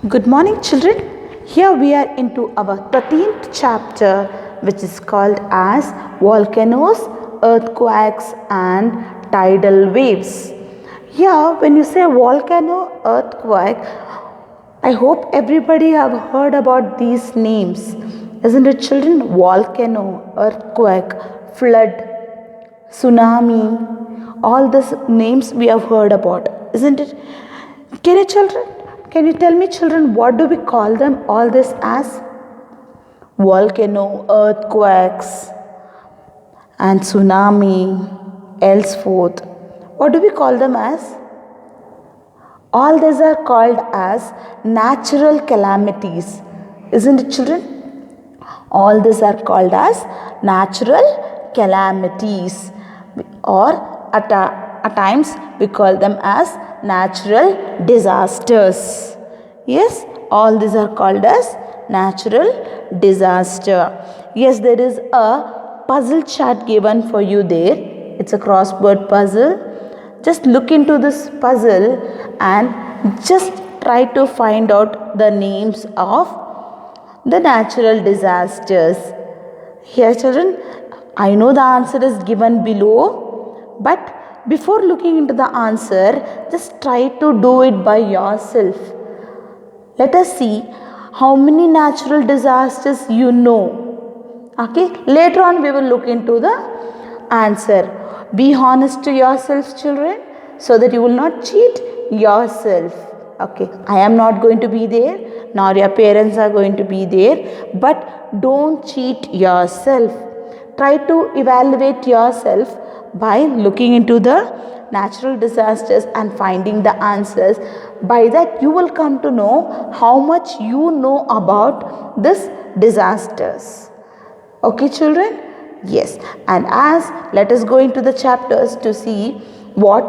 Good morning, children. Here we are into our 13th chapter, which is called as Volcanoes, Earthquakes and Tidal Waves. Here, when you say volcano, earthquake, I hope everybody have heard about these names. Isn't it, children? Volcano, earthquake, flood, tsunami, all these names we have heard about, isn't it? Can you tell me, children, what do we call them all this as? Volcano, earthquakes and tsunami, elsewhere. What do we call them as? All these are called as natural calamities. Isn't it, children? All these are called as natural calamities, or at times we call them as natural disasters. Yes, all these are called as natural disaster. Yes, there is a puzzle chart given for you there. It's a crossword puzzle. Just look into this puzzle and just try to find out the names of the natural disasters. Here, children, I know the answer is given below, but before looking into the answer, just try to do it by yourself. Let us see how many natural disasters you know. Okay, later on we will look into the answer. Be honest to yourselves, children, so that you will not cheat yourself. Okay, I am not going to be there, nor your parents are going to be there, but don't cheat yourself. Try to evaluate yourself by looking into the natural disasters and finding the answers. By that you will come to know how much you know about these disasters. Okay, children? Yes. And as let us go into the chapters to see what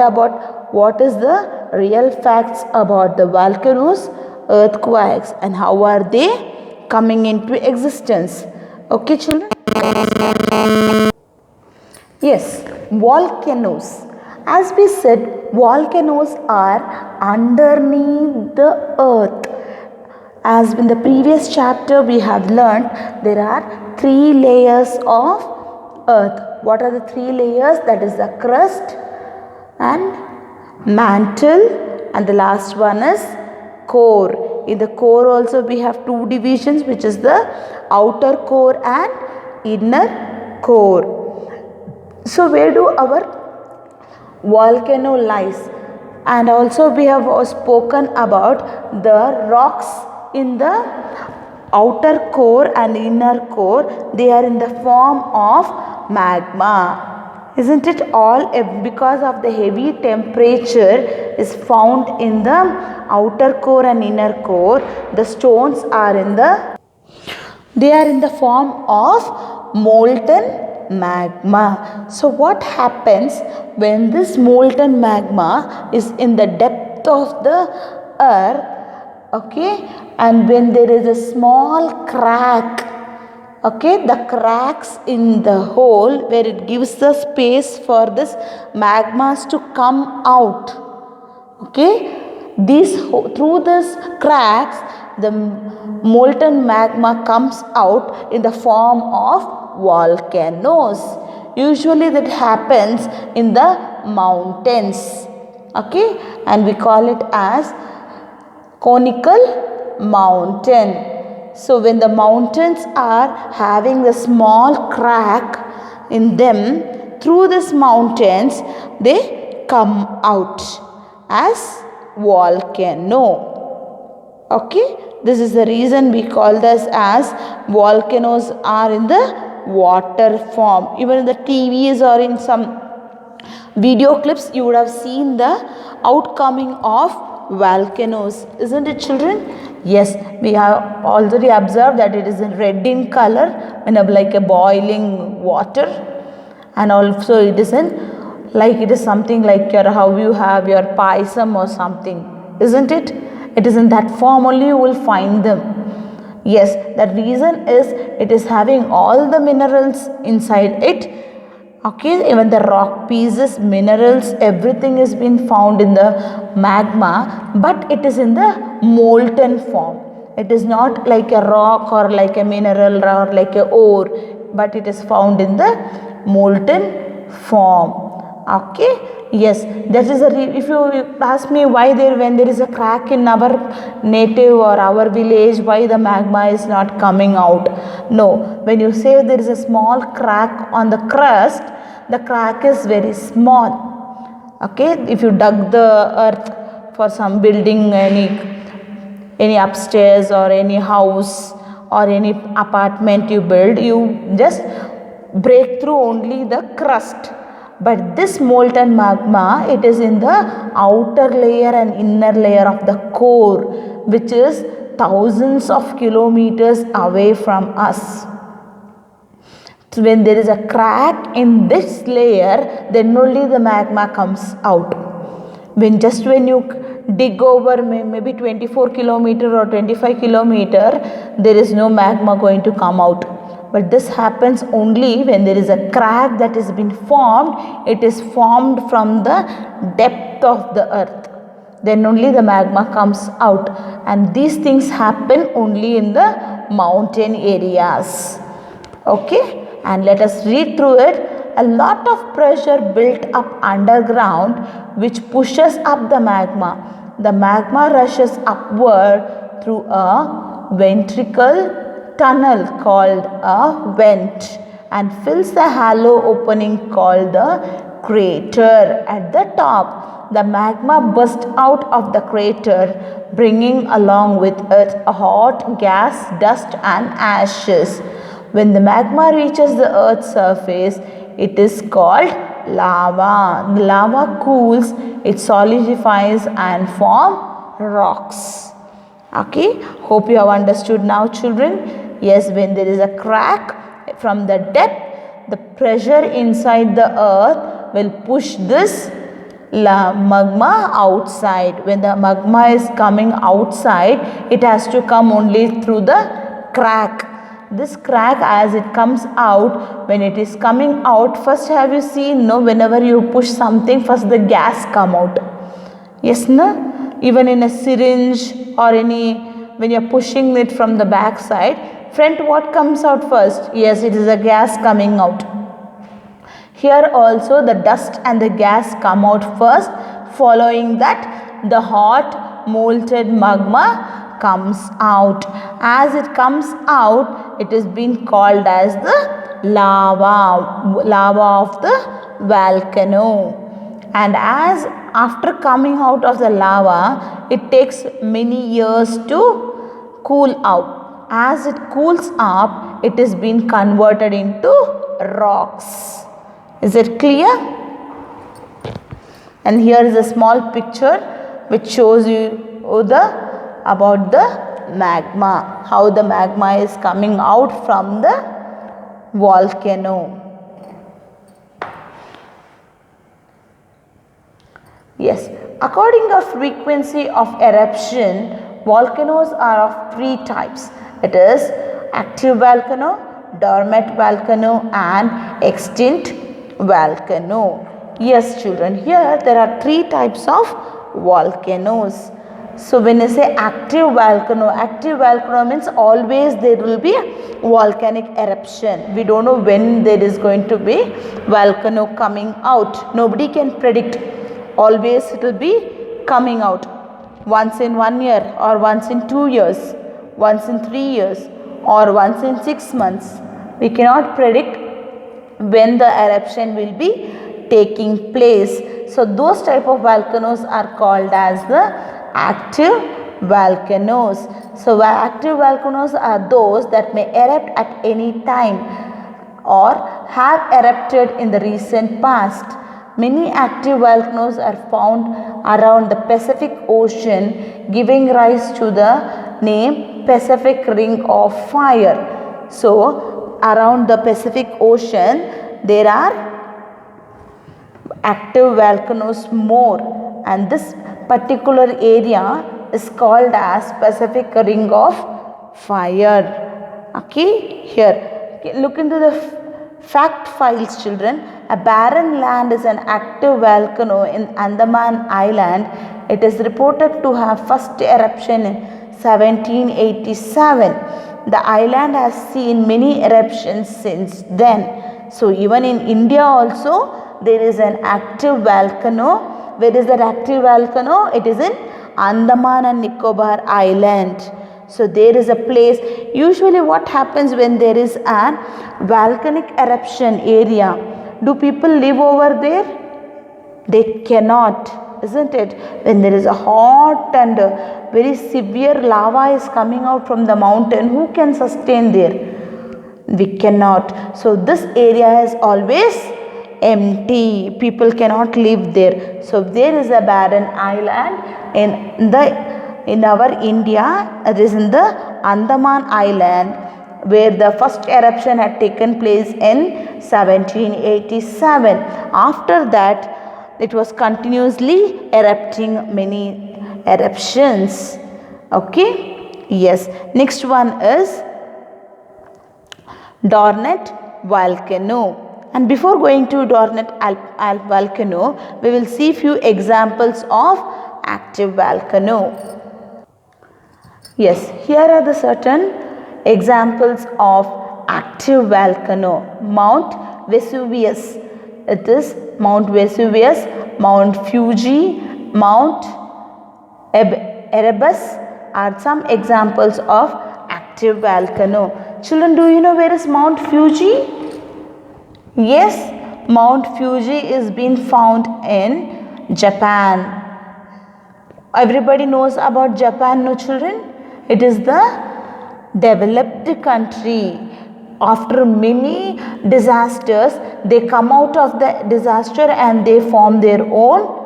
is the real facts about the volcanoes, earthquakes, and how are they coming into existence. Okay, children? Yes, volcanoes. As we said, volcanoes are underneath the earth. As in the previous chapter we have learned, there are 3 layers of earth. What are the 3 layers? That is the crust and mantle, and the last one is core. In the core also we have 2 divisions, which is the outer core and inner core. So where do our volcano lies? And also we have spoken about the rocks in the outer core and inner core. They are in the form of magma. Isn't it all because of the heavy temperature is found in the outer core and inner core. The stones are in the form of molten magma. So what happens when this molten magma is in the depth of the earth, okay, and when there is a small crack, okay, the cracks in the hole where it gives the space for this magmas to come out, okay, through this cracks the molten magma comes out in the form of volcanoes. Usually that happens in the mountains, okay, and we call it as conical mountain. So when the mountains are having a small crack in them, through these mountains they come out as volcano. Okay, this is the reason we call this as volcanoes are in the water form. Even in the TVs or in some video clips you would have seen the outcoming of volcanoes. Isn't it, children? Yes, we have already observed that it is red in color, like a boiling water, and also it is it is something like how you have your paisam or something, isn't it? It is in that form only you will find them. Yes, that reason is it is having all the minerals inside it, Okay, even the rock pieces, minerals, everything is been found in the magma, but it is in the molten form. It is not like a rock or like a mineral or like a ore, but it is found in the molten form. Okay, yes, that is if you ask me why there, when there is a crack in our native or our village, why the magma is not coming out? No, when you say there is a small crack on the crust, the crack is very small. Okay, if you dug the earth for some building, any upstairs or any house or any apartment you build, you just break through only the crust. But this molten magma, it is in the outer layer and inner layer of the core, which is thousands of kilometers away from us. So when there is a crack in this layer, then only the magma comes out. When you dig over maybe 24 kilometer or 25 kilometer, there is no magma going to come out. But this happens only when there is a crack that has been formed. It is formed from the depth of the earth. Then only the magma comes out. And these things happen only in the mountain areas. Okay, and let us read through it. A lot of pressure built up underground which pushes up the magma. The magma rushes upward through a ventricle tunnel called a vent and fills the hollow opening called the crater. At the top, the magma bursts out of the crater, bringing along with it a hot gas, dust and ashes. When the magma reaches the earth's surface, it is called lava. The lava cools, it solidifies and form rocks. Okay, hope you have understood now, children. Yes, when there is a crack from the depth, the pressure inside the earth will push this magma outside. When the magma is coming outside, it has to come only through the crack. This crack, as it comes out, when it is coming out, first have you seen, no, whenever you push something, first the gas come out. Yes, no? Even in a syringe or when you are pushing it from the back side, front what comes out first? Yes, it is a gas coming out. Here also the dust and the gas come out first. Following that, the hot molten magma comes out. As it comes out, it is being called as the lava of the volcano. And as after coming out of the lava, it takes many years to cool out. As it cools up, it is being converted into rocks. Is it clear? And here is a small picture which shows you about the magma, how the magma is coming out from the volcano. Yes, according to frequency of eruption, volcanoes are of three types. It is active volcano, dormant volcano and extinct volcano. Yes, children, here there are three types of volcanoes. So when you say active volcano means always there will be a volcanic eruption. We don't know when there is going to be volcano coming out. Nobody can predict. Always it will be coming out. Once in 1 year or once in 2 years, once in 3 years or once in 6 months. We cannot predict when the eruption will be taking place. So those type of volcanoes are called as the active volcanoes. So active volcanoes are those that may erupt at any time or have erupted in the recent past. Many active volcanoes are found around the Pacific Ocean, giving rise to the name Pacific Ring of Fire. So around the Pacific Ocean there are active volcanoes more, and this particular area is called as Pacific Ring of Fire. Okay, here look into the Fact files, children. A barren land is an active volcano in Andaman Island. It is reported to have first eruption in 1787. The island has seen many eruptions since then. So even in India also there is an active volcano. Where is that active volcano? It is in Andaman and Nicobar Island. So there is a place. Usually what happens when there is an volcanic eruption area? Do people live over there? They cannot, isn't it? When there is a hot and very severe lava is coming out from the mountain, who can sustain there? We cannot. So this area is always empty. People cannot live there. So there is a barren island in our India. It is in the Andaman Island, where the first eruption had taken place in 1787. After that, it was continuously erupting many eruptions. Okay. Yes. Next one is Dornat volcano. And before going to Dornat volcano, we will see few examples of active volcano. Yes, here are the certain examples of active volcano. Mount Vesuvius. It is Mount Vesuvius, Mount Fuji, Mount Erebus are some examples of active volcano. Children, do you know where is Mount Fuji? Yes, Mount Fuji is being found in Japan. Everybody knows about Japan, no children? It is the developed country. After many disasters, they come out of the disaster and they form their own.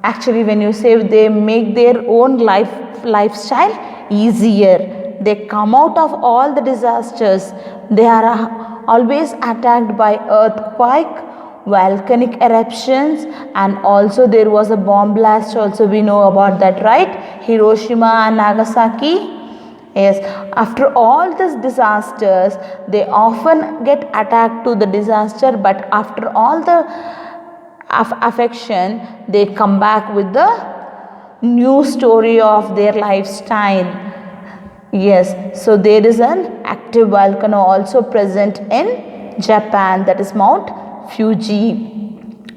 Actually, when you say they make their own lifestyle easier. They come out of all the disasters. They are always attacked by earthquake, volcanic eruptions, and also there was a bomb blast also, we know about that, right? Hiroshima and Nagasaki. Yes, after all these disasters, they often get attacked to the disaster, but after all the affection, they come back with the new story of their lifestyle. Yes, so there is an active volcano also present in Japan, that is Mount Fuji.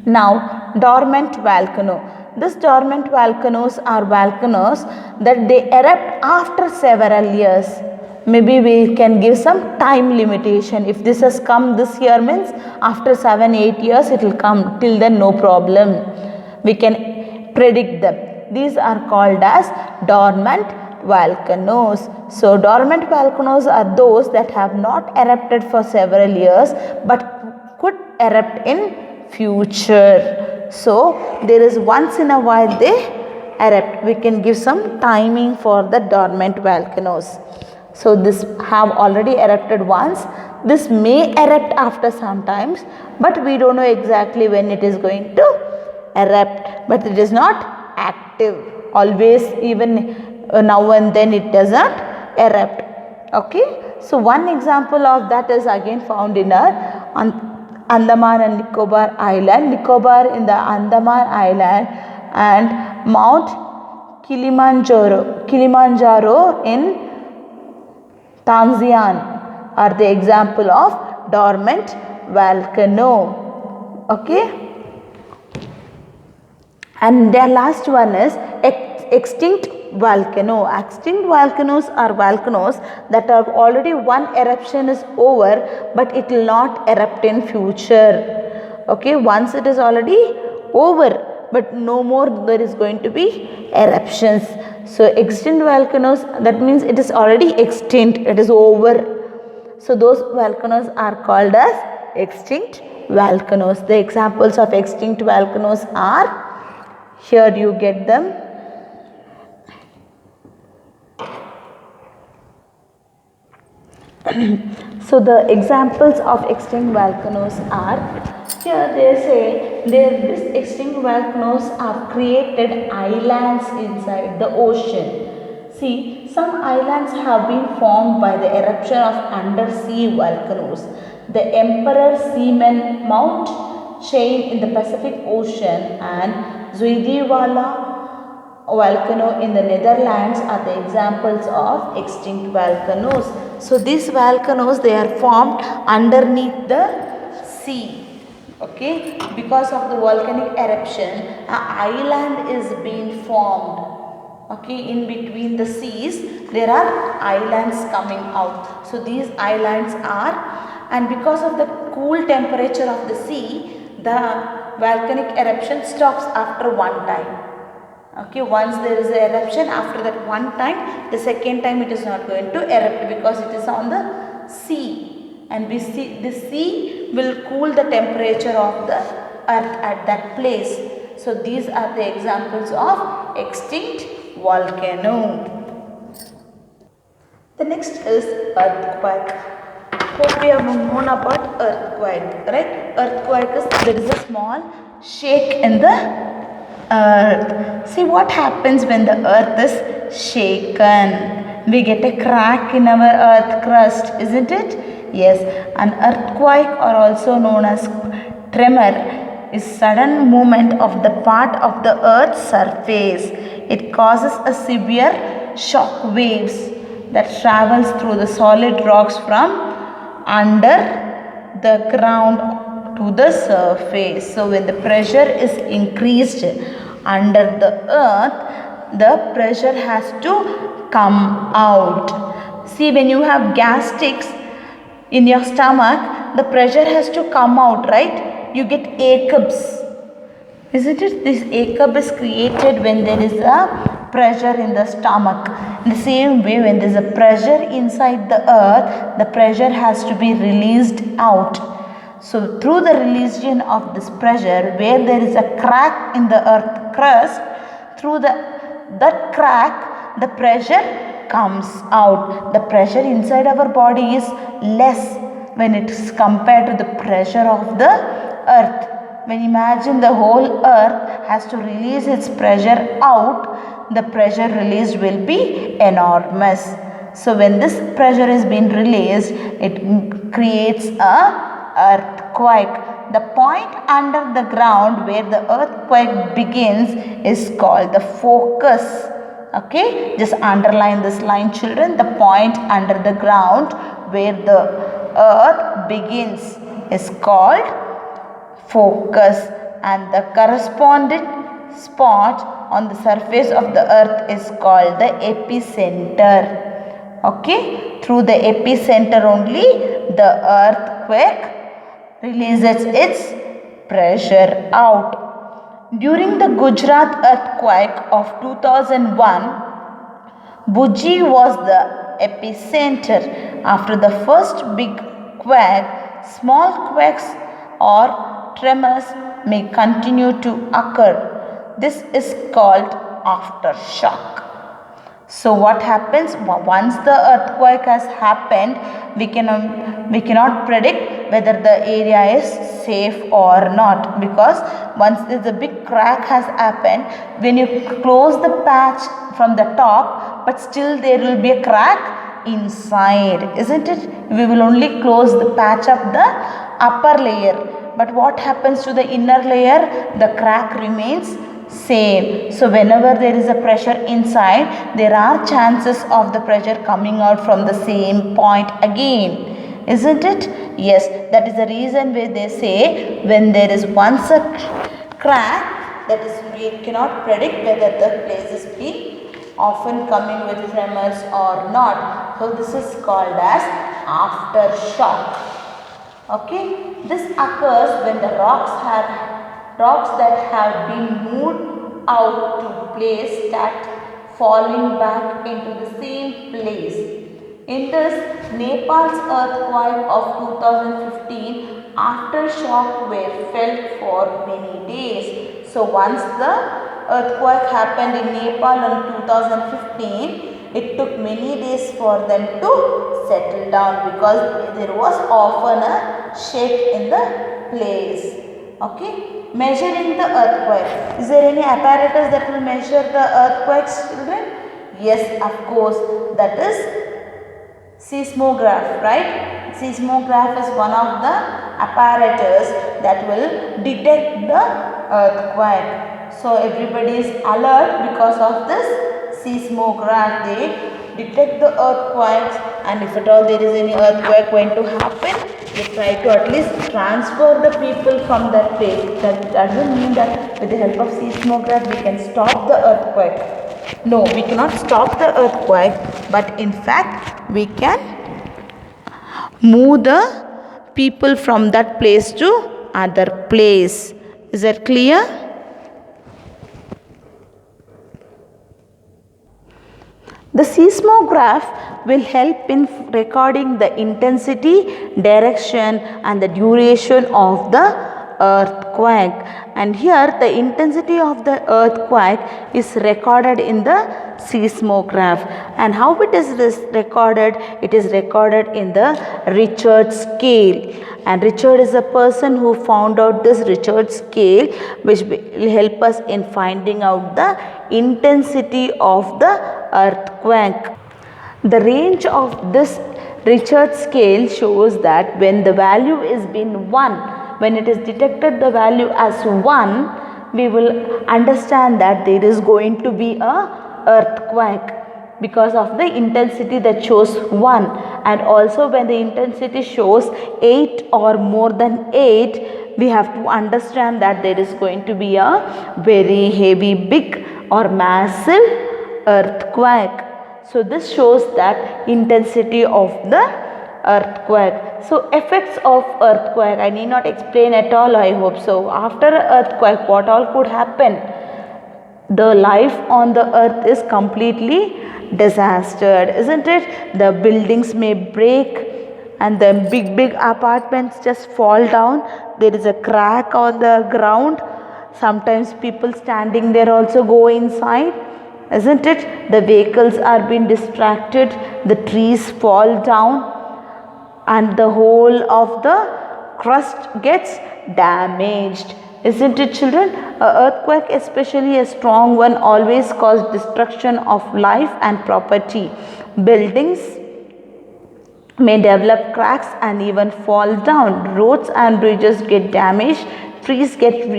Now, dormant volcano. These dormant volcanoes are volcanoes that they erupt after several years. Maybe we can give some time limitation. If this has come this year, means after 7-8 years it will come. Till then no problem. We can predict them. These are called as dormant volcanoes. So dormant volcanoes are those that have not erupted for several years but could erupt in future. So there is once in a while they erupt. We can give some timing for the dormant volcanoes. So this have already erupted once. This may erupt after some times, but we don't know exactly when it is going to erupt. But it is not active. Always, even now and then it does not erupt. Okay. So one example of that is again found in our Andaman and Nicobar Island. Nicobar in the Andaman Island and Mount Kilimanjaro in Tanzania are the example of dormant volcano. Okay. And the last one is extinct volcano. Extinct volcanoes are volcanoes that have already one eruption is over, but it will not erupt in future. Okay, once it is already over, but no more there is going to be eruptions. So extinct volcanoes, that means it is already extinct, it is over. So those volcanoes are called as extinct volcanoes. The examples of extinct volcanoes are, here you get them. So the examples of extinct volcanoes are, here they say these extinct volcanoes have created islands inside the ocean. See, some islands have been formed by the eruption of undersea volcanoes. The Emperor Seaman Mount chain in the Pacific Ocean and Zuidiwala volcano in the Netherlands are the examples of extinct volcanoes. So these volcanoes, they are formed underneath the sea. Okay, because of the volcanic eruption, an island is being formed. Okay, in between the seas there are islands coming out. So these islands are, and because of the cool temperature of the sea, the volcanic eruption stops after one time. Okay, once there is an eruption, after that one time, the second time it is not going to erupt because it is on the sea, and we see the sea will cool the temperature of the earth at that place. So these are the examples of extinct volcano. The next is earthquake. Hope we have known about earthquake, right? Earthquake is, there is a small shake in the earth. See what happens when the earth is shaken. We get a crack in our earth crust, isn't it? Yes, an earthquake, or also known as tremor, is sudden movement of the part of the earth's surface. It causes a severe shock waves that travels through the solid rocks from under the ground to the surface. So when the pressure is increased under the earth, the pressure has to come out. See, when you have gastrics in your stomach, the pressure has to come out, right? You get ACUBs. Isn't it? This ACUB is created when there is a pressure in the stomach. In the same way, when there is a pressure inside the earth, the pressure has to be released out. So through the release of this pressure, where there is a crack in the earth crust, through that crack, the pressure comes out. The pressure inside our body is less when it is compared to the pressure of the earth. When imagine the whole earth has to release its pressure out, the pressure released will be enormous. So when this pressure is being released, it creates a earthquake. The point under the ground where the earthquake begins is called the focus. Okay, just underline this line, children. The point under the ground where the earth begins is called focus, and the corresponding spot on the surface of the earth is called the epicenter. Okay, through the epicenter only the earthquake releases its pressure out. During the Gujarat earthquake of 2001, Bhuj was the epicenter. After the first big quake, small quakes or tremors may continue to occur. This is called aftershock. So what happens once the earthquake has happened, we cannot predict whether the area is safe or not, because once the big crack has happened, when you close the patch from the top, but still there will be a crack inside, isn't it? We will only close the patch of the upper layer. But what happens to the inner layer? The crack remains same. So whenever there is a pressure inside, there are chances of the pressure coming out from the same point again. Isn't it? Yes, that is the reason where they say when there is once a crack, that is, we cannot predict whether the place is being often coming with tremors or not. So this is called as aftershock. Okay, this occurs when the rocks that have been moved out to place start falling back into the same place. In this Nepal's earthquake of 2015, aftershock were felt for many days. So once the earthquake happened in Nepal in 2015, it took many days for them to settle down because there was often a shake in the place. Okay, measuring the earthquake. Is there any apparatus that will measure the earthquakes, children? Yes, of course, that is seismograph, right? Seismograph is one of the apparatus that will detect the earthquake. So everybody is alert because of this seismograph. They detect the earthquakes, and if at all there is any earthquake going to happen, they try to at least transfer the people from that place. That doesn't mean that with the help of seismograph we can stop the earthquake. No, we cannot stop the earthquake, but in fact we can move the people from that place to other place. Is that clear? The seismograph will help in recording the intensity, direction and the duration of the earthquake. And here the intensity of the earthquake is recorded in the seismograph. And how it is recorded? It is recorded in the Richter scale. And Richard is a person who found out this Richter scale, which will help us in finding out the intensity of the earthquake. The range of this Richter scale shows that when the value is been 1, when it is detected the value as 1, we will understand that there is going to be a earthquake because of the intensity that shows 1. And also when the intensity shows 8 or more than 8, we have to understand that there is going to be a very heavy, big or massive earthquake. So this shows that intensity of the earthquake. So effects of earthquake, I need not explain at all, I hope so. After earthquake, what all could happen? The life on the earth is completely disastered, isn't it? The buildings may break and the big apartments just fall down. There is a crack on the ground. Sometimes people standing there also go inside, isn't it? The vehicles are being distracted, the trees fall down and the whole of the crust gets damaged. Isn't it, children? An earthquake, especially a strong one, always causes destruction of life and property. Buildings may develop cracks and even fall down. Roads and bridges get damaged. Trees get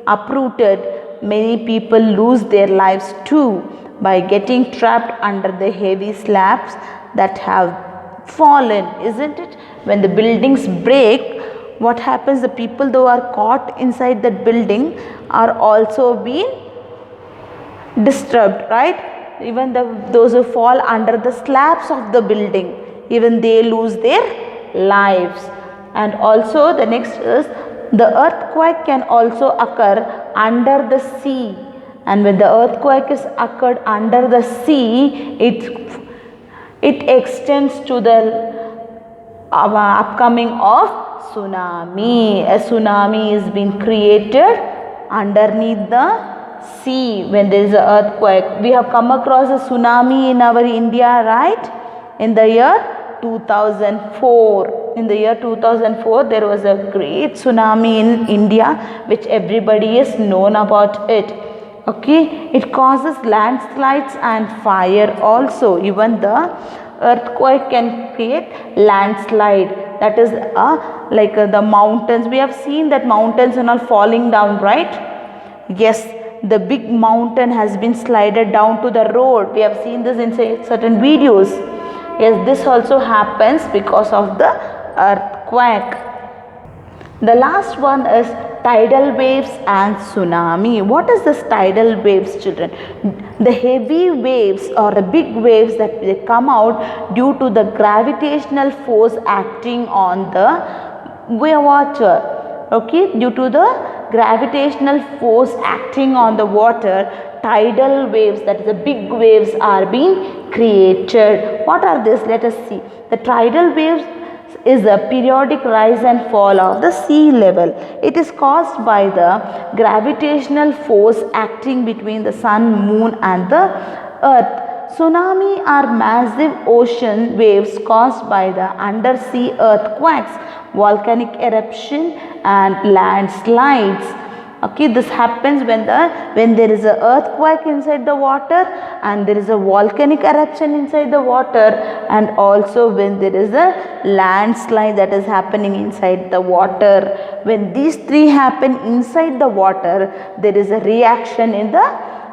uprooted. Many people lose their lives too by getting trapped under the heavy slabs that have fallen, isn't it? When the buildings break, what happens? The people who are caught inside that building are also being disturbed, right? Even those who fall under the slabs of the building, even they lose their lives. And also the next is the earthquake can also occur under the sea. And when the earthquake is occurred under the sea, it extends to the upcoming of tsunami. A tsunami is being created underneath the sea when there is an earthquake. We have come across a tsunami in our India, right? In the year 2004. In the year 2004, there was a great tsunami in India, which everybody is known about it. Okay, it causes landslides and fire also. Even the earthquake can create landslide. That is like the mountains. We have seen that mountains are not falling down, right? Yes, the big mountain has been slided down to the road. We have seen this in certain videos. Yes, this also happens because of the earthquake. The last one is tidal waves and tsunami. What is this tidal waves, children? The heavy waves or the big waves that they come out due to the gravitational force acting on the water. Okay, due to the gravitational force acting on the water, tidal waves, that is the big waves, are being created. What are these? Let us see. The tidal waves is the periodic rise and fall of the sea level. It is caused by the gravitational force acting between the sun, moon and the earth. Tsunami are massive ocean waves caused by the undersea earthquakes, volcanic eruption and landslides. Okay, this happens when there is an earthquake inside the water, and there is a volcanic eruption inside the water, and also when there is a landslide that is happening inside the water. When these three happen inside the water, there is a reaction in the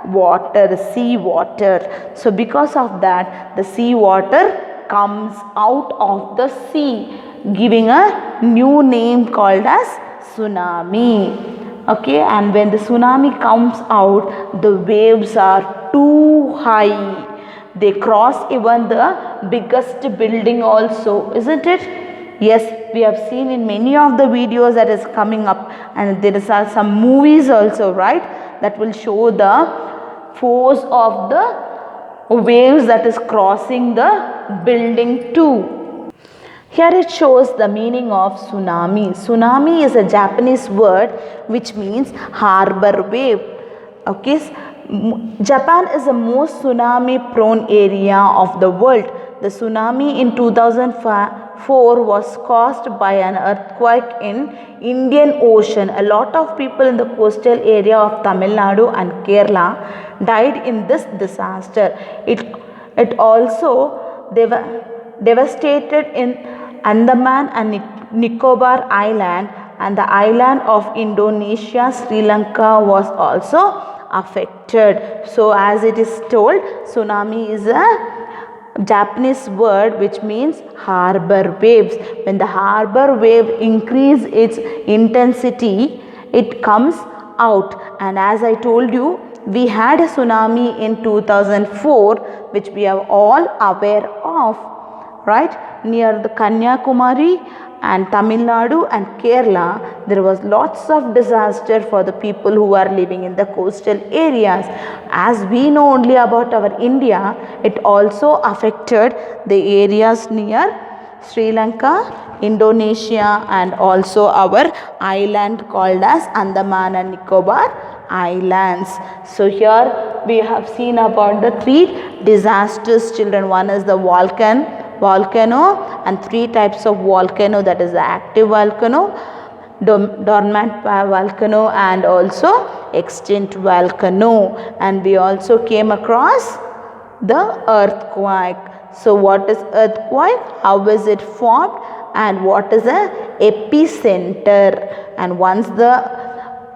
water, sea water. So because of that, the sea water comes out of the sea, giving a new name called as tsunami. Okay, and when the tsunami comes out, the waves are too high. They cross even the biggest building also, isn't it? Yes, we have seen in many of the videos that is coming up, and there are some movies also, right, that will show the force of the waves that is crossing the building too. Here it shows the meaning of tsunami. Tsunami is a Japanese word which means harbor wave. Okay, Japan is the most tsunami prone area of the world. The tsunami in 2004 was caused by an earthquake in Indian Ocean. A lot of people in the coastal area of Tamil Nadu and Kerala died in this disaster. It also devastated in Andaman and Nicobar Island, and the island of Indonesia, Sri Lanka was also affected. So as it is told, tsunami is a Japanese word which means harbor waves. When the harbor wave increase its intensity, it comes out. And as I told you, we had a tsunami in 2004 which we are all aware of, right? Near the Kanyakumari and Tamil Nadu and Kerala, there was lots of disaster for the people who are living in the coastal areas. As we know only about our India, it also affected the areas near Sri Lanka, Indonesia, and also our island called as Andaman and Nicobar Islands. So here we have seen about the three disasters, children. One is the volcano, and three types of volcano, that is the active volcano, dormant volcano, and also extinct volcano. And we also came across the earthquake. So what is earthquake, how is it formed, and what is a epicenter? And once the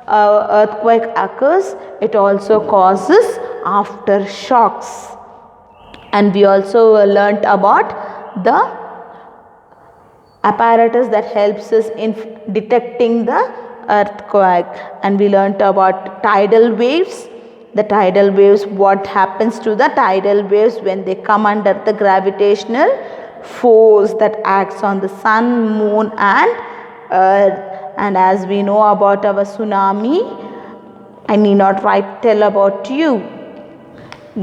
earthquake occurs, it also causes aftershocks. And we also learnt about the apparatus that helps us in detecting the earthquake. And we learnt about tidal waves. The tidal waves, what happens to the tidal waves when they come under the gravitational force that acts on the sun, moon, and earth. And as we know about our tsunami, I need not tell about you.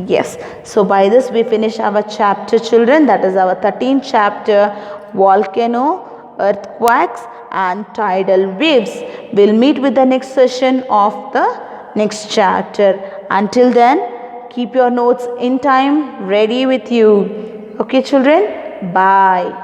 Yes, so by this we finish our chapter, children. That is our 13th chapter, volcano, earthquakes, and tidal waves. We'll meet with the next session of the next chapter. Until then, keep your notes in time ready with you. Okay, children, bye.